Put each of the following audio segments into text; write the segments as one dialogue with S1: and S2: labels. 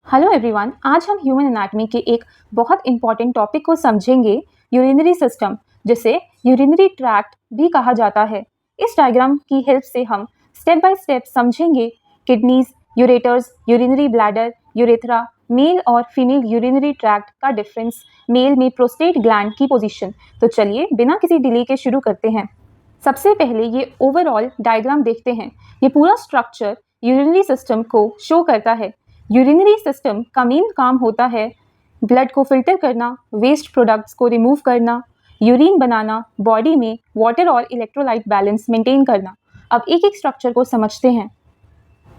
S1: Hello everyone, आज हम human anatomy के एक बहुत इंपॉर्टेंट टॉपिक को समझेंगे, यूरिनरी सिस्टम, जिसे यूरिनरी ट्रैक्ट भी कहा जाता है। इस डायग्राम की हेल्प से हम स्टेप बाय स्टेप समझेंगे kidneys, ureters, urinary bladder, urethra, male और फीमेल यूरिनरी ट्रैक्ट का डिफरेंस, मेल में प्रोस्टेट ग्लैंड की पोजीशन। तो चलिए बिना किसी डिले के शुरू करते हैं। सबसे पहले ये ओवरऑल डायग्राम देखते हैं। ये पूरा स्ट्रक्चर यूरिनरी सिस्टम को शो करता है। यूरिनरी सिस्टम का मेन काम होता है ब्लड को फिल्टर करना, वेस्ट प्रोडक्ट्स को रिमूव करना, यूरिन बनाना, बॉडी में वाटर और इलेक्ट्रोलाइट बैलेंस मेंटेन करना। अब एक एक स्ट्रक्चर को समझते हैं।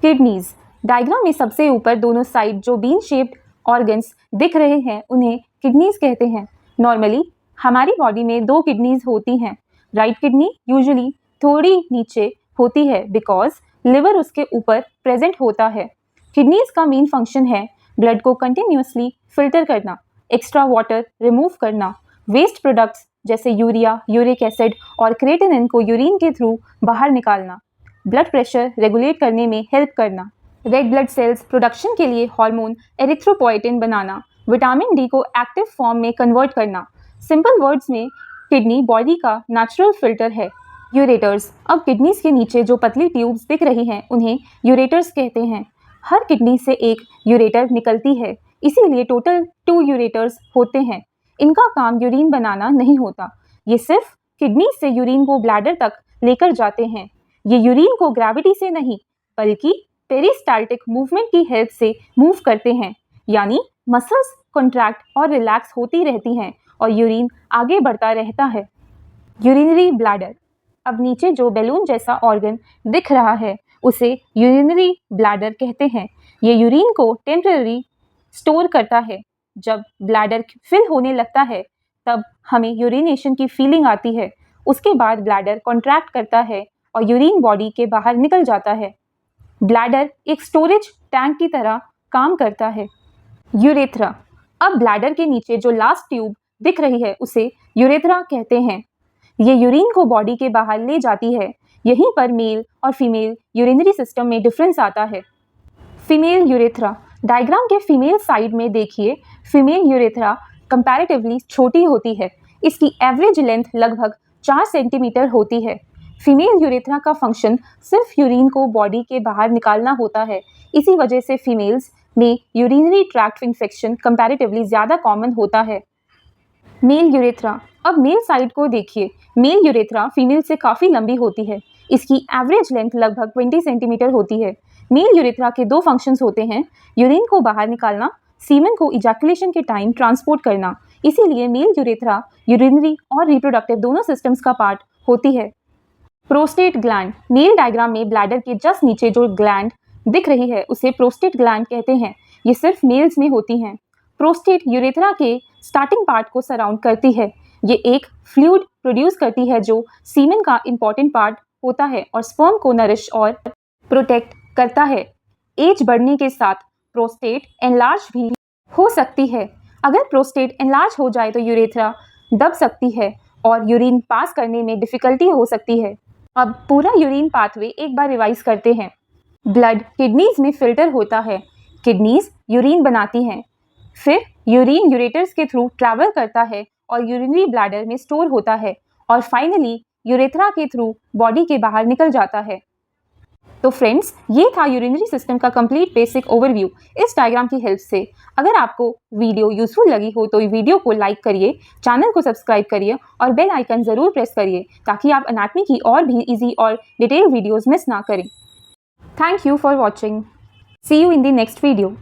S1: किडनीज, डायग्राम में सबसे ऊपर दोनों साइड जो बीन शेप्ड ऑर्गन्स दिख रहे हैं उन्हें किडनीज कहते हैं। नॉर्मली हमारी बॉडी में दो किडनीज होती हैं। राइट किडनी यूजुअली थोड़ी नीचे होती है बिकॉज लिवर उसके ऊपर प्रेजेंट होता है। किडनीज का मेन फंक्शन है ब्लड को कंटिन्यूसली फिल्टर करना, एक्स्ट्रा वाटर रिमूव करना, वेस्ट प्रोडक्ट्स जैसे यूरिया, यूरिक एसिड और क्रिएटिनिन को यूरिन के थ्रू बाहर निकालना, ब्लड प्रेशर रेगुलेट करने में हेल्प करना, रेड ब्लड सेल्स प्रोडक्शन के लिए हार्मोन एरिथ्रोपोएटिन बनाना, विटामिन डी को एक्टिव फॉर्म में कन्वर्ट करना। सिंपल वर्ड्स में किडनी बॉडी का नेचुरल फिल्टर है। यूरेटर्स, अब किडनीज के नीचे जो पतली ट्यूब्स दिख रही हैं उन्हें यूरेटर्स कहते हैं। हर किडनी से एक यूरेटर निकलती है, इसीलिए टोटल 2 यूरेटर्स होते हैं। इनका काम यूरिन बनाना नहीं होता, ये सिर्फ किडनी से यूरिन को ब्लैडर तक लेकर जाते हैं। ये यूरिन को ग्रेविटी से नहीं बल्कि पेरिस्टाल्टिक मूवमेंट की हेल्प से मूव करते हैं, यानी मसल्स कॉन्ट्रैक्ट और रिलैक्स होती रहती हैं और यूरिन आगे बढ़ता रहता है। यूरिनरी ब्लैडर, अब नीचे जो बैलून जैसा ऑर्गन दिख रहा है उसे यूरिनरी ब्लैडर कहते हैं। ये यूरिन को टेम्पररी स्टोर करता है। जब ब्लैडर फिल होने लगता है तब हमें यूरिनेशन की फीलिंग आती है। उसके बाद ब्लैडर कॉन्ट्रैक्ट करता है और यूरिन बॉडी के बाहर निकल जाता है। ब्लैडर एक स्टोरेज टैंक की तरह काम करता है। यूरेथ्रा, अब ब्लैडर के नीचे जो लास्ट ट्यूब दिख रही है उसे यूरेथ्रा कहते हैं। ये यूरिन को बॉडी के बाहर ले जाती है। यहीं पर मेल और फीमेल यूरिनरी सिस्टम में डिफरेंस आता है। फीमेल यूरेथ्रा, डायग्राम के फीमेल साइड में देखिए, फीमेल यूरेथ्रा कंपैरेटिवली छोटी होती है। इसकी एवरेज लेंथ लगभग 4 सेंटीमीटर होती है। फीमेल यूरेथ्रा का फंक्शन सिर्फ यूरिन को बॉडी के बाहर निकालना होता है। इसी वजह से फीमेल्स में यूरिनरी ट्रैक्ट इन्फेक्शन कंपैरेटिवली ज़्यादा कॉमन होता है। मेल यूरेथ्रा, अब मेल साइड को देखिए। मेल यूरेथ्रा फीमेल से काफ़ी लंबी होती है। इसकी एवरेज लेंथ लगभग 20 सेंटीमीटर होती है। मेल यूरेथ्रा के 2 फंक्शंस होते हैं, यूरिन को बाहर निकालना, सीमेन को इजैकुलेशन के टाइम ट्रांसपोर्ट करना। इसीलिए मेल यूरेथ्रा यूरिनरी और रिप्रोडक्टिव दोनों सिस्टम्स का पार्ट होती है। प्रोस्टेट ग्लैंड, मेल डायग्राम में ब्लैडर के जस्ट नीचे जो ग्लैंड दिख रही है उसे प्रोस्टेट ग्लैंड कहते हैं। ये सिर्फ मेल्स में होती हैं। प्रोस्टेट यूरेथ्रा के स्टार्टिंग पार्ट को सराउंड करती है। ये एक फ्लूइड प्रोड्यूस करती है जो सीमेन का इंपॉर्टेंट पार्ट होता है और स्पर्म को नरिश और प्रोटेक्ट करता है। एज बढ़ने के साथ प्रोस्टेट एनलार्ज भी हो सकती है। अगर प्रोस्टेट एनलार्ज हो जाए तो यूरेथ्रा दब सकती है और यूरिन पास करने में डिफिकल्टी हो सकती है। अब पूरा यूरिन पाथवे एक बार रिवाइज करते हैं। ब्लड किडनीज में फिल्टर होता है, किडनीज यूरिन बनाती हैं, फिर यूरिन यूरेटर्स के थ्रू ट्रैवल करता है और यूरिनरी ब्लैडर में स्टोर होता है और फाइनली यूरेथ्रा के थ्रू बॉडी के बाहर निकल जाता है। तो फ्रेंड्स, ये था यूरिनरी सिस्टम का कंप्लीट बेसिक ओवरव्यू इस डायग्राम की हेल्प से। अगर आपको वीडियो यूजफुल लगी हो तो वीडियो को लाइक करिए, चैनल को सब्सक्राइब करिए और बेल आइकन ज़रूर प्रेस करिए ताकि आप एनाटॉमी की और भी ईजी और डिटेल वीडियोज़ मिस ना करें। Thank you for watching. See you in the next video.